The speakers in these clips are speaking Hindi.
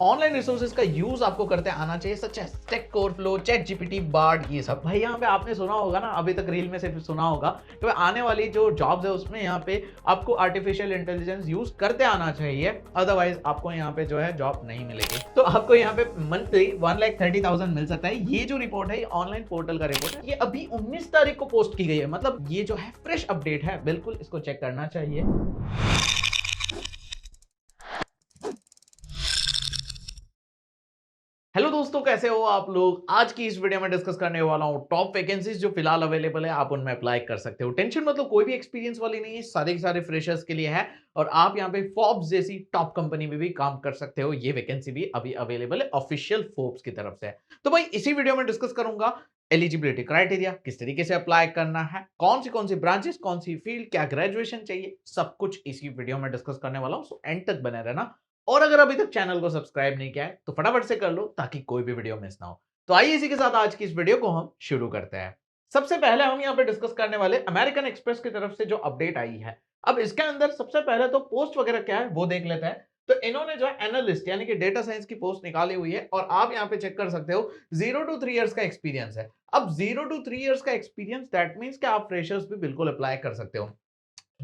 ऑनलाइन रिसोर्सेज का यूज आपको करते आना चाहिए, सच है Stack Overflow, ChatGPT, Bard, ये सब। भाई यहाँ पे आपने सुना होगा ना, अभी तक रील में सिर्फ सुना होगा कि भाई आने वाली जो जॉब्स है उसमें यहाँ पे आपको आर्टिफिशियल इंटेलिजेंस यूज करते आना चाहिए, अदरवाइज आपको यहाँ पे जो है जॉब नहीं मिलेगी। तो आपको यहाँ पे मंथली 1,30,000 मिल सकता है। ये जो रिपोर्ट है, ये ऑनलाइन पोर्टल का रिपोर्ट है, ये अभी 19 तारीख को पोस्ट की गई है, मतलब ये जो है फ्रेश अपडेट है, बिल्कुल इसको चेक करना चाहिए। हेलो दोस्तों, कैसे हो आप लोग। आज की इस वीडियो में डिस्कस करने वाला हूं टॉप वैकेंसीज जो फिलहाल अवेलेबल है, आप उनमें अप्लाई कर सकते हो। टेंशन मतलब कोई भी एक्सपीरियंस वाली नहीं है, सारे के सारे फ्रेशर्स के लिए है और आप यहां पे फोर्ब्स जैसी टॉप कंपनी में भी काम कर सकते हो। ये वैकेंसी भी अभी अवेलेबल है, ऑफिशियल फोर्ब्स की तरफ से है। तो भाई इसी वीडियो में डिस्कस करूंगा एलिजिबिलिटी क्राइटेरिया, किस तरीके से अप्लाई करना है, कौन सी ब्रांचेस, कौन सी फील्ड, क्या ग्रेजुएशन चाहिए, सब कुछ इसी वीडियो में डिस्कस करने वाला हूं। सो एंड तक बने रहना। और अगर अभी तक चैनल को सब्सक्राइब नहीं किया है तो फटाफट से कर लो ताकि कोई भी वीडियो मिस ना हो। तो आइए इसी के साथ आज की इस वीडियो को हम शुरू करते हैं। सबसे पहले हम यहाँ पे डिस्कस करने वाले अमेरिकन एक्सप्रेस की तरफ से जो अपडेट आई है। अब इसके अंदर सबसे पहले तो पोस्ट वगैरह क्या है वो देख लेते हैं। तो इन्होंने जो है एनालिस्ट यानी कि डेटा साइंस की पोस्ट निकाली हुई है और आप यहाँ पे चेक कर सकते हो 0 to 3 इयर्स का एक्सपीरियंस है। अब 0 to 3 इयर्स का एक्सपीरियंस दैट मीन्स कि आप फ्रेशर्स भी बिल्कुल अप्लाई कर सकते हो।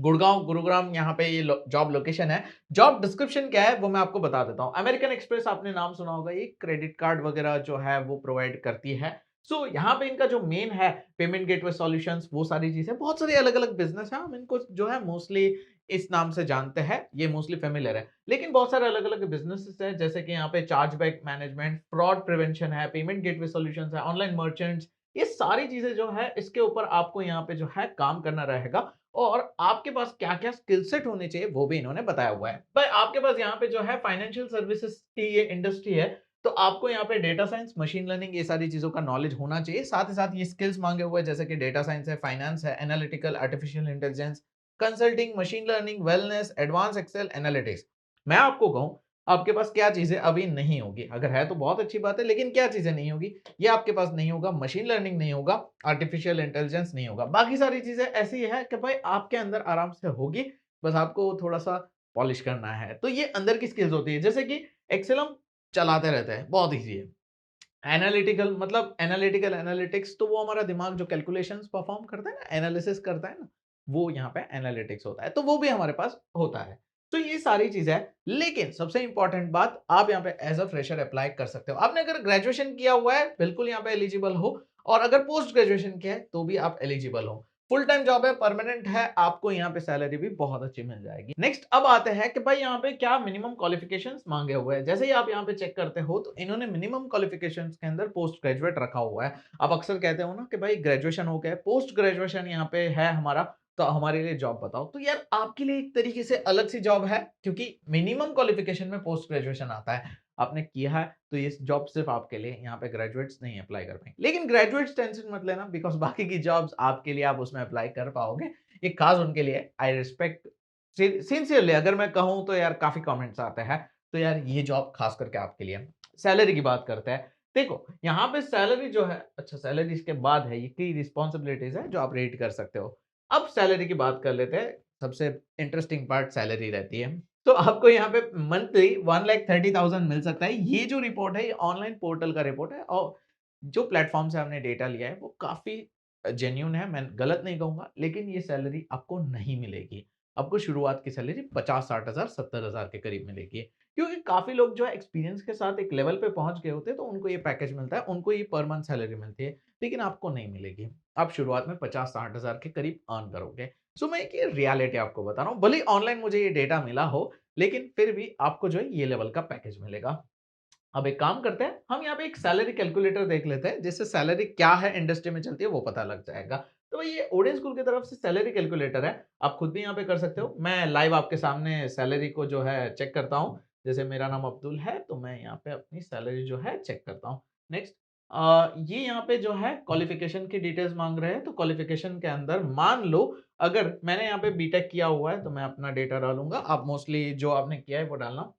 गुड़गांव गुरुग्राम यहाँ पे ये जॉब लोकेशन है। जॉब डिस्क्रिप्शन क्या है वो मैं आपको बता देता हूँ। अमेरिकन एक्सप्रेस आपने नाम सुना होगा, ये क्रेडिट कार्ड वगैरह जो है वो प्रोवाइड करती है। सो यहाँ पे इनका जो मेन है पेमेंट गेटवे सॉल्यूशंस, वो सारी चीजें, बहुत सारी अलग अलग बिजनेस है। हम इनको जो है मोस्टली इस नाम से जानते हैं, ये मोस्टली फेमिलियर है, लेकिन बहुत सारे अलग अलग बिजनेसेस है जैसे कि यहाँ पे चार्जबैक मैनेजमेंट, फ्रॉड प्रिवेंशन है, पेमेंट गेटवे सॉल्यूशंस है, ऑनलाइन मर्चेंट्स, ये सारी चीजें जो है इसके ऊपर आपको यहाँ पे जो है काम करना रहेगा। और आपके पास क्या-क्या स्किल सेट होने चाहिए वो भी इन्होंने बताया हुआ है। भाई आपके पास यहाँ पे जो है फाइनेंशियल सर्विसेज की ये इंडस्ट्री है, तो आपको यहाँ पे डेटा साइंस, मशीन लर्निंग, ये सारी चीजों का नॉलेज होना चाहिए। साथ ही साथ ये स्किल्स मांगे हुए हैं जैसे कि डेटा साइंस है, फाइनेंस है, analytical, artificial intelligence, consulting, machine learning, wellness, advance Excel, analytics. मैं आपको कहूँ आपके पास क्या चीजें अभी नहीं होगी, अगर है तो बहुत अच्छी बात है, लेकिन क्या चीजें नहीं होगी, ये आपके पास नहीं होगा, मशीन लर्निंग नहीं होगा, आर्टिफिशियल इंटेलिजेंस नहीं होगा। बाकी सारी चीजें ऐसी है कि भाई आपके अंदर आराम से होगी, बस आपको थोड़ा सा पॉलिश करना है। तो ये अंदर की स्किल्स होती है, जैसे कि एक्सेल हम चलाते रहते हैं, बहुत ईजी है। एनालिटिकल मतलब एनालिटिकल एनालिटिक्स, तो वो हमारा दिमाग जो कैलकुलेशंस परफॉर्म करता है ना, एनालिसिस करता है ना, वो यहाँ पे एनालिटिक्स होता है, तो वो भी हमारे पास होता है। तो ये सारी चीजें है, लेकिन सबसे इंपॉर्टेंट बात, आप यहाँ पे एज अ फ्रेशर अप्लाई कर सकते हो। आपने अगर ग्रेजुएशन किया हुआ है बिल्कुल यहाँ पे एलिजिबल हो, और अगर पोस्ट ग्रेजुएशन किया है तो भी आप एलिजिबल हो। फुल टाइम जॉब है, परमानेंट है, आपको यहाँ पे सैलरी भी बहुत अच्छी मिल जाएगी। नेक्स्ट अब आते हैं कि भाई यहाँ पे क्या मिनिमम क्वालिफिकेशंस मांगे हुए हैं। जैसे ही आप यहाँ पे चेक करते हो तो इन्होंने मिनिमम क्वालिफिकेशंस के अंदर पोस्ट ग्रेजुएट रखा हुआ है। आप अक्सर कहते हो ना कि भाई ग्रेजुएशन हो गया, पोस्ट ग्रेजुएशन यहाँ पे है हमारा, तो हमारे लिए जॉब बताओ। तो यार आपके लिए एक तरीके से अलग सी जॉब है, क्योंकि मिनिमम क्वालिफिकेशन में पोस्ट ग्रेजुएशन आता है। आपने किया है तो ये जॉब सिर्फ आपके लिए, यहाँ पे ग्रेजुएट्स नहीं अप्लाई कर पाएंगे। लेकिन ग्रेजुएट्स टेंशन मत लेना, बिकॉज बाकी की जॉब्स आपके लिए, आप उसमें अप्लाई कर पाओगे। ये खास उनके लिए, आई रिस्पेक्ट सिंसियरली, अगर मैं कहूँ तो यार काफी कमेंट्स आते हैं, तो यार ये जॉब खास करके आपके लिए। सैलरी की बात करते हैं। देखो यहाँ पे सैलरी जो है, अच्छा सैलरी इसके बाद है, ये की रिस्पॉन्सिबिलिटीज है जो आप रेट कर सकते हो। अब सैलरी की बात कर लेते हैं, सबसे इंटरेस्टिंग पार्ट सैलरी रहती है। तो आपको यहाँ पे मंथली 1,30,000 मिल सकता है। ये जो रिपोर्ट है, ये ऑनलाइन पोर्टल का रिपोर्ट है और जो प्लेटफॉर्म से हमने डेटा लिया है वो काफी जेन्युइन है, मैं गलत नहीं कहूंगा, लेकिन ये सैलरी आपको नहीं मिलेगी। आपको शुरुआत की सैलरी 50-60 हजार, 70 हजार के करीब मिलेगी, क्योंकि काफी लोग जो है एक्सपीरियंस के साथ एक लेवल पे पहुंच गए होते हैं, तो उनको ये पैकेज मिलता है, उनको ये पर मंथ सैलरी मिलती है, लेकिन आपको नहीं मिलेगी। आप शुरुआत में 50-60 हजार के करीब अर्न करोगे। सो मैं एक ये रियलिटी आपको बता रहा हूँ, भले ऑनलाइन मुझे ये डेटा मिला हो, लेकिन फिर भी आपको जो है ये लेवल का पैकेज मिलेगा। अब एक काम करते हैं, हम यहाँ पे एक सैलरी कैलकुलेटर देख लेते हैं, जिससे सैलरी क्या है इंडस्ट्री में चलती है वो पता लग जाएगा। तो ये ओडियन स्कूल की तरफ से सैलरी कैलकुलेटर है, आप खुद भी यहाँ पे कर सकते हो। मैं लाइव आपके सामने सैलरी को जो है चेक करता हूँ। जैसे मेरा नाम अब्दुल है, तो मैं यहाँ पे अपनी सैलरी जो है चेक करता हूँ। नेक्स्ट, ये यहाँ पे जो है क्वालिफिकेशन की डिटेल्स मांग रहे हैं, तो क्वालिफिकेशन के अंदर मान लो अगर मैंने यहाँ पे बीटेक किया हुआ है तो मैं अपना डेटा डालूंगा। आप मोस्टली जो आपने किया है वो डालना।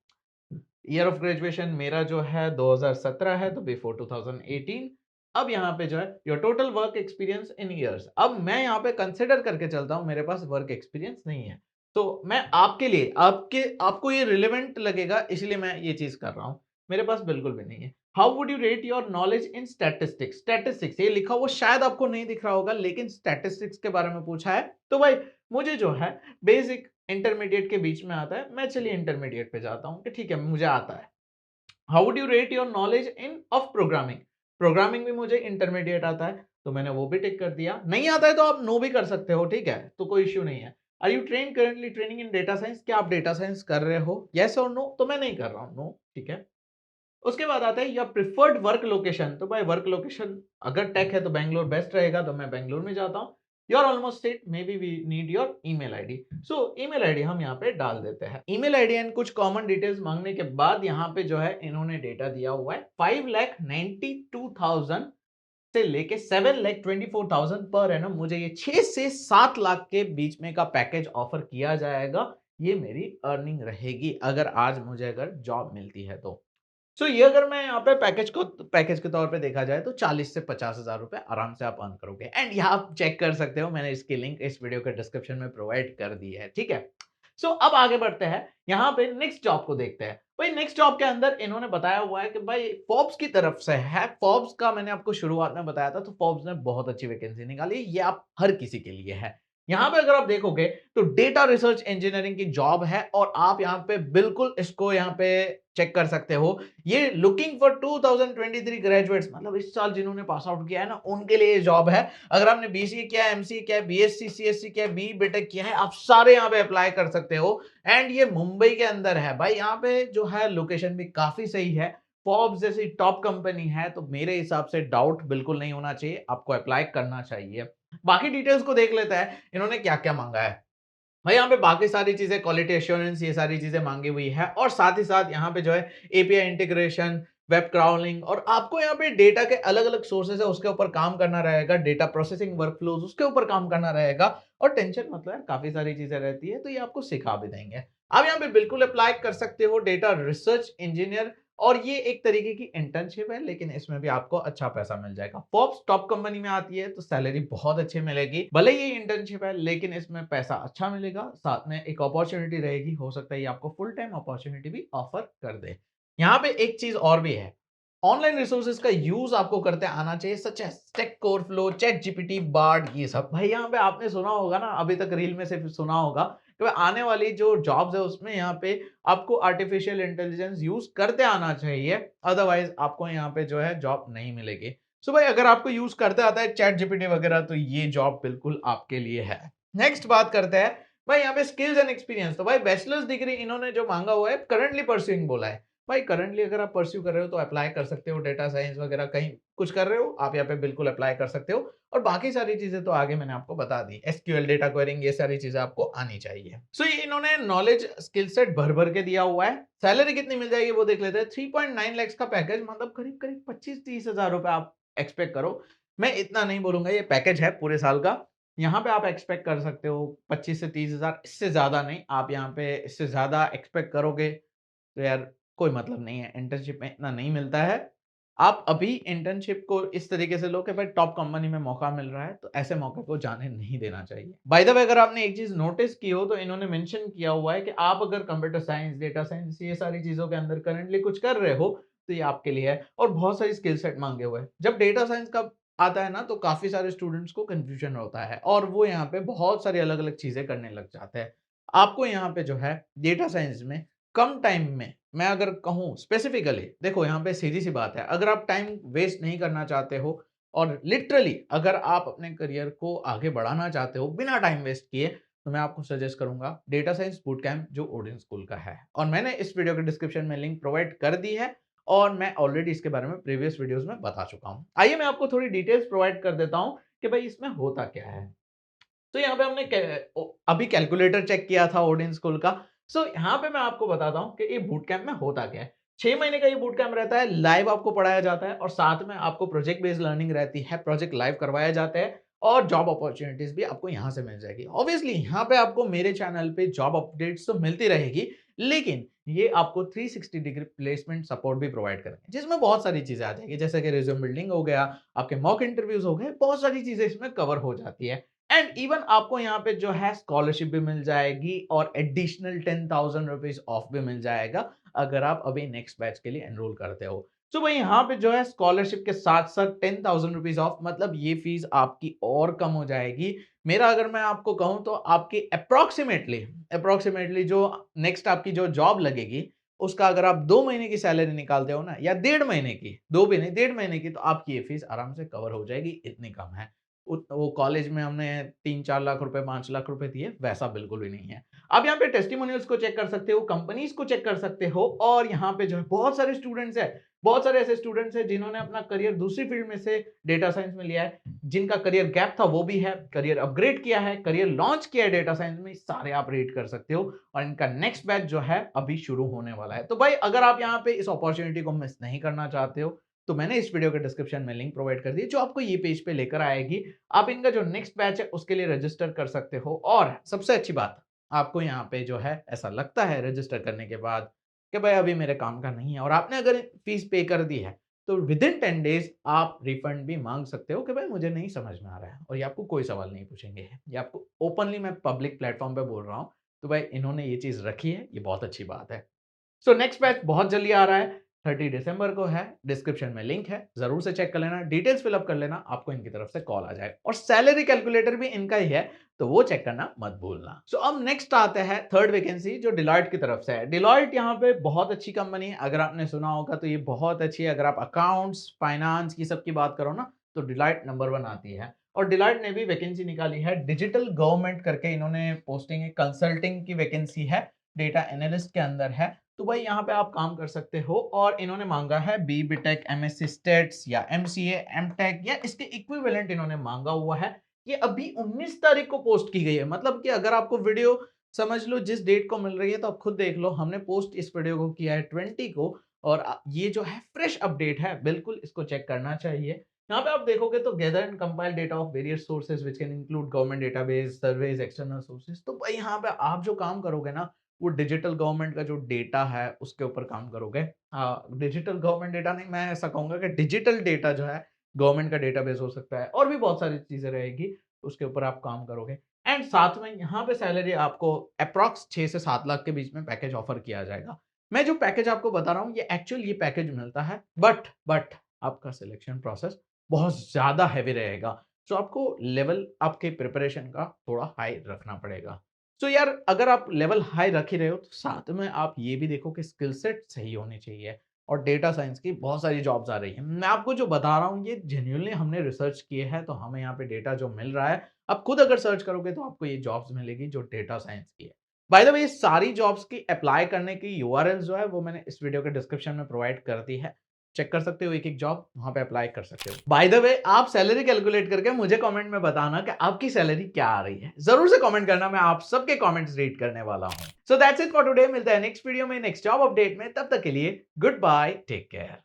ईयर ऑफ ग्रेजुएशन मेरा जो है 2017 है, तो बिफोर 2018। अब यहाँ पे जो है your total work experience in years, अब मैं यहाँ पे कंसिडर करके चलता हूँ, मेरे पास वर्क एक्सपीरियंस नहीं है, तो मैं आपके लिए आपको ये रिलेवेंट लगेगा, इसलिए मैं ये चीज कर रहा हूँ। मेरे पास बिल्कुल भी नहीं है। How would you rate your knowledge in statistics? Statistics ये लिखा हुआ शायद आपको नहीं दिख रहा होगा, लेकिन स्टैटिस्टिक्स के बारे में पूछा है। तो भाई मुझे जो है बेसिक इंटरमीडिएट के बीच में आता है। मैं चलिए इंटरमीडिएट पे जाता हूँ कि ठीक है मुझे आता है। How would you rate your knowledge in of programming? Programming भी मुझे इंटरमीडिएट आता है, तो मैंने वो भी टिक कर दिया। नहीं आता है तो आप नो भी कर सकते हो, ठीक है, तो कोई इश्यू नहीं है। Are you train currently training in data science? क्या आप डेटा साइंस कर रहे हो? यस और नो? तो मैं नहीं कर रहा हूँ, नो, ठीक है। उसके बाद आता है योर प्रिफर्ड वर्क लोकेशन। तो भाई वर्क लोकेशन अगर टेक है तो बैंगलोर बेस्ट रहेगा, तो मैं बैंगलोर में जाता हूँ। You're almost set, maybe we need your email ID. So email ID हम यहाँ पे डाल देते हैं। ईमेल आईडी एंड कुछ कॉमन डिटेल्स मांगने के बाद यहाँ पे जो है इन्होंने डेटा दिया हुआ है 5,92,000 से लेके 7,24,000 पर एनम। मुझे ये 6 से 7 लाख के बीच में का पैकेज ऑफर किया जाएगा। ये मेरी अर्निंग रहेगी अगर आज मुझे अगर जॉब मिलती है तो। ये अगर मैं यहाँ पे पैकेज के तौर पे देखा जाए तो 40 से 50,000 रुपए आराम से आप अर्न करोगे। एंड यहाँ आप चेक कर सकते हो, मैंने इसकी लिंक इस वीडियो के डिस्क्रिप्शन में प्रोवाइड कर दी है, ठीक है। अब आगे बढ़ते हैं, यहाँ पे नेक्स्ट जॉब को देखते हैं। भाई नेक्स्ट जॉब के अंदर इन्होंने बताया हुआ है कि भाई फोर्ब्स की तरफ से है। फोर्ब्स का मैंने आपको शुरुआत में बताया था, तो फोर्ब्स ने बहुत अच्छी वैकेंसी निकाली। ये आप हर किसी के लिए है। यहाँ पे अगर आप देखोगे तो डेटा रिसर्च इंजीनियरिंग की जॉब है, और आप यहाँ पे बिल्कुल इसको यहाँ पे चेक कर सकते हो। ये लुकिंग फॉर 2023 ग्रेजुएट्स, मतलब इस साल जिन्होंने पास आउट किया है ना, उनके लिए ये जॉब है। अगर आपने बीसीए किया है, एमसीए किया है, बीएससी सीएससी किया है, बी बीटेक किया है, आप सारे यहाँ पे अप्लाई कर सकते हो। एंड ये मुंबई के अंदर है भाई। यहाँ पे जो है लोकेशन भी काफी सही है। फोर्ब्स जैसी टॉप कंपनी है, तो मेरे हिसाब से डाउट बिल्कुल नहीं होना चाहिए, आपको अप्लाई करना चाहिए। बाकी डिटेल्स को देख लेते हैं इन्होंने क्या क्या मांगा है। भाई यहाँ पे बाकी सारी चीजें, क्वालिटी एश्योरेंस, ये सारी चीजें मांगी हुई है, और साथ ही साथ यहाँ पे जो है एपीआई इंटीग्रेशन, वेब क्राउलिंग, और आपको यहाँ पे डेटा के अलग अलग सोर्सेस है उसके ऊपर काम करना रहेगा, डेटा प्रोसेसिंग वर्कफ्लोज उसके ऊपर काम करना रहेगा। और टेंशन मतलब है, काफी सारी चीजें रहती है, तो ये आपको सिखा भी देंगे। आप यहाँ पे बिल्कुल अप्लाई कर सकते हो, डेटा रिसर्च इंजीनियर। और ये एक तरीके की इंटर्नशिप है, लेकिन इसमें भी आपको अच्छा पैसा मिल जाएगा। फोर्ब्स टॉप कंपनी में आती है, तो सैलरी बहुत अच्छी मिलेगी। भले ये इंटर्नशिप है, लेकिन इसमें पैसा अच्छा मिलेगा, साथ में एक अपॉर्चुनिटी रहेगी। हो सकता है ये आपको फुल टाइम अपॉर्चुनिटी भी ऑफर कर दे। यहाँ पे एक चीज और भी है, ऑनलाइन रिसोर्सेज का यूज आपको करते आना चाहिए, सच है Stack Overflow, ChatGPT, Bard, ये सब। भाई यहाँ पे आपने सुना होगा ना, अभी तक रील में सिर्फ सुना होगा, तो आने वाली जो जॉब्स है उसमें यहाँ पे आपको आर्टिफिशियल इंटेलिजेंस यूज करते आना चाहिए, अदरवाइज आपको यहाँ पे जो है जॉब नहीं मिलेगी। भाई अगर आपको यूज करते आता है चैट जीपीटी वगैरह, तो ये जॉब बिल्कुल आपके लिए है। नेक्स्ट बात करते हैं भाई यहाँ पे स्किल्स एंड एक्सपीरियंस। तो भाई बैचलर्स डिग्री इन्होंने जो मांगा हुआ है, करंटली परस्यूइंग बोला है। भाई करंटली अगर आप परस्यू कर रहे हो तो अप्लाई कर सकते हो, डेटा साइंस वगैरह कहीं कुछ कर रहे हो आप यहाँ पे बिल्कुल अप्लाई कर सकते हो। और बाकी सारी चीजें तो आगे मैंने आपको बता दी, एसक्यूएल, डेटा क्वेरिंग, ये सारी चीजें आपको आनी चाहिए। ये इन्होंने नॉलेज स्किल सेट भर भर के दिया हुआ है। सैलरी कितनी मिल जाएगी वो देख लेते हैं। 3.9 लाख का पैकेज, मतलब करीब करीब 25-30 हजार रुपए आप एक्सपेक्ट करो। मैं इतना नहीं बोलूंगा, ये पैकेज है पूरे साल का। यहाँ पे आप एक्सपेक्ट कर सकते हो 25 से 30 हजार, इससे ज्यादा नहीं। आप यहाँ पे इससे ज्यादा एक्सपेक्ट करोगे तो यार कोई मतलब नहीं है, इंटर्नशिप में इतना नहीं मिलता है। आप अभी इंटर्नशिप को इस तरीके से लो कि भाई टॉप कंपनी में मौका मिल रहा है, तो ऐसे मौके को जाने नहीं देना चाहिए। बाय द वे अगर आपने एक चीज नोटिस की हो, तो इन्होंने मेंशन किया हुआ है कि आप अगर कंप्यूटर साइंस, डेटा साइंस, ये सारी चीजों के अंदर करंटली कुछ कर रहे हो, तो ये आपके लिए है। और बहुत सारी स्किल सेट मांगे हुए हैं। जब डेटा साइंस का आता है ना, तो काफी सारे स्टूडेंट्स को कंफ्यूजन होता है, और वो यहाँ पे बहुत सारी अलग अलग चीजें करने लग जाते हैं। आपको यहाँ पे जो है डेटा साइंस में कम टाइम में, मैं अगर कहूँ स्पेसिफिकली, देखो यहाँ पे सीधी सी बात है, अगर आप टाइम वेस्ट नहीं करना चाहते हो, और लिटरली अगर आप अपने करियर को आगे बढ़ाना चाहते हो बिना टाइम वेस्ट किए, तो मैं आपको सजेस्ट करूंगा डेटा साइंस बूट कैंप, जो ओडिन स्कूल का है। और मैंने इस वीडियो के डिस्क्रिप्शन में लिंक प्रोवाइड कर दी है, और मैं ऑलरेडी इसके बारे में प्रीवियस वीडियोस में बता चुका हूँ। आइए मैं आपको थोड़ी डिटेल्स प्रोवाइड कर देता हूँ कि भाई इसमें होता क्या है। यहाँ पे हमने अभी कैलकुलेटर चेक किया था ओडिन स्कूल का। यहाँ पे मैं आपको बताता हूँ कि ये बूट कैंप में होता क्या है। 6 महीने का ये बूट कैंप रहता है, लाइव आपको पढ़ाया जाता है, और साथ में आपको प्रोजेक्ट बेस्ड लर्निंग रहती है, प्रोजेक्ट लाइव करवाया जाता है, और जॉब अपॉर्चुनिटीज भी आपको यहाँ से मिल जाएगी। ऑब्वियसली यहाँ पे आपको मेरे चैनल पे जॉब अपडेट्स तो मिलती रहेगी, लेकिन ये आपको 360 डिग्री प्लेसमेंट सपोर्ट भी प्रोवाइड करेंगे, जिसमें बहुत सारी चीजें आ जाएगी, जैसे कि रिज्यूम बिल्डिंग हो गया, आपके मॉक इंटरव्यूज हो गए, बहुत सारी चीजें इसमें कवर हो जाती है। एंड इवन आपको यहाँ पे जो है स्कॉलरशिप भी मिल जाएगी और एडिशनल 10,000 रुपीज ऑफ भी मिल जाएगा अगर आप अभी नेक्स्ट बैच के लिए एनरोल करते हो। सो भाई यहाँ पे जो है स्कॉलरशिप के साथ साथ 10,000 रुपीज ऑफ, मतलब ये फीस आपकी और कम हो जाएगी। मेरा अगर मैं आपको कहूँ तो आपकी अप्रोक्सीमेटली जो नेक्स्ट आपकी जो जॉब लगेगी उसका अगर आप 2 महीने की सैलरी निकालते हो ना, या 1.5 महीने की, 2 भी नहीं 1.5 महीने की, तो आपकी ये फीस आराम से कवर हो जाएगी, इतनी कम है। वो कॉलेज में हमने 3-4 लाख रुपए, 5 लाख रुपए दिए, वैसा बिल्कुल भी नहीं है। आप यहाँ पे टेस्टिमोनियल्स को चेक कर सकते हो, कंपनीज को चेक कर सकते हो, और यहाँ पे जो है बहुत सारे स्टूडेंट्स हैं, बहुत सारे ऐसे स्टूडेंट्स हैं जिन्होंने अपना करियर दूसरी फील्ड में से डेटा साइंस में लिया है, जिनका करियर गैप था वो भी है, करियर अपग्रेड किया है, करियर लॉन्च किया है डेटा साइंस में, सारे आप रेट कर सकते हो। और इनका नेक्स्ट बैच जो है अभी शुरू होने वाला है। तो भाई अगर आप यहाँ पे इस अपॉर्चुनिटी को मिस नहीं करना चाहते हो तो मैंने इस वीडियो के डिस्क्रिप्शन में लिंक प्रोवाइड कर दी जो आपको ये पेज पे लेकर आएगी। आप इनका जो नेक्स्ट बैच है उसके लिए रजिस्टर कर सकते हो। और सबसे अच्छी बात, आपको यहाँ पे जो है ऐसा लगता है रजिस्टर करने के बाद कि भाई अभी मेरे काम का नहीं है और आपने अगर फीस पे कर दी है, तो विद इन 10 डेज आप रिफंड भी मांग सकते हो कि भाई मुझे नहीं समझ में आ रहा है, और ये आपको कोई सवाल नहीं पूछेंगे। ये आपको ओपनली मैं पब्लिक प्लेटफॉर्म पे बोल रहा हूँ। तो भाई इन्होंने ये चीज रखी है, ये बहुत अच्छी बात है। सो नेक्स्ट बैच बहुत जल्दी आ रहा है, 30 दिसंबर को है। डिस्क्रिप्शन में लिंक है, जरूर से चेक कर लेना, डिटेल्स फिलअप कर लेना, आपको इनकी तरफ से कॉल आ जाएगा। और सैलरी कैलकुलेटर भी इनका ही है, तो वो चेक करना मत भूलना। सो अब नेक्स्ट आते हैं थर्ड वैकेंसी जो डिलॉयट की तरफ से है। डिलॉयट यहाँ पे बहुत अच्छी कंपनी है, अगर आपने सुना होगा तो ये बहुत अच्छी है। अगर आप अकाउंट्स, फाइनेंस की सब की बात करो ना, तो डिलॉयट नंबर 1 आती है। और डिलॉयट ने भी वैकेंसी निकाली है, डिजिटल गवर्नमेंट करके इन्होंने पोस्टिंग है, कंसल्टिंग की वैकेंसी है, डेटा एनालिस्ट के अंदर है। तो भाई यहाँ पे आप काम कर सकते हो। और इन्होंने मांगा है बीटेक, एमएससी स्टेट्स या एमसीए, एमटेक या इसके इक्विवेलेंट इन्होंने मांगा हुआ है। ये अभी 19 तारीख को पोस्ट की गई है, मतलब कि अगर आपको वीडियो समझ लो जिस डेट को मिल रही है तो आप खुद देख लो, हमने पोस्ट इस वीडियो को किया है 20 को। और ये जो है फ्रेश अपडेट है, बिल्कुल इसको चेक करना चाहिए। यहाँ पे आप देखोगे तो gather and compile data of various sources which can include government database, surveys, external sources. तो भाई यहाँ पे आप जो काम करोगे ना, वो डिजिटल गवर्नमेंट का जो डेटा है उसके ऊपर काम करोगे। डिजिटल गवर्नमेंट डेटा नहीं, मैं ऐसा कहूंगा कि डिजिटल डेटा जो है गवर्नमेंट का डेटाबेस हो सकता है, और भी बहुत सारी चीजें रहेगी, उसके ऊपर आप काम करोगे। एंड साथ में यहाँ पे सैलरी आपको अप्रॉक्स 6 से 7 लाख के बीच में पैकेज ऑफर किया जाएगा। मैं जो पैकेज आपको बता रहा हूँ ये एक्चुअल ये पैकेज मिलता है, बट आपका सिलेक्शन प्रोसेस बहुत ज्यादा हैवी रहेगा। तो आपको लेवल आपके प्रिपरेशन का थोड़ा हाई रखना पड़ेगा। तो यार अगर आप लेवल हाई रख ही रहे हो तो साथ में आप ये भी देखो कि स्किल सेट सही होनी चाहिए। और डेटा साइंस की बहुत सारी जॉब्स आ रही हैं, मैं आपको जो बता रहा हूँ ये जेन्युइनली हमने रिसर्च किए हैं, तो हमें यहाँ पे डेटा जो मिल रहा है, आप खुद अगर सर्च करोगे तो आपको ये जॉब्स मिलेगी जो डेटा साइंस की है। बाय द वे ये सारी जॉब्स की अप्लाई करने की यूआरएल जो है वो मैंने इस वीडियो के डिस्क्रिप्शन में प्रोवाइड कर दी है, चेक कर सकते हो, एक एक जॉब वहां पे अप्लाई कर सकते हो। बाय द वे आप सैलरी कैलकुलेट करके मुझे कमेंट में बताना कि आपकी सैलरी क्या आ रही है, जरूर से कमेंट करना, मैं आप सबके कमेंट्स रीड करने वाला हूं। So that's it for today, मिलता है नेक्स्ट वीडियो में नेक्स्ट जॉब अपडेट में, तब तक के लिए गुड बाय, टेक केयर।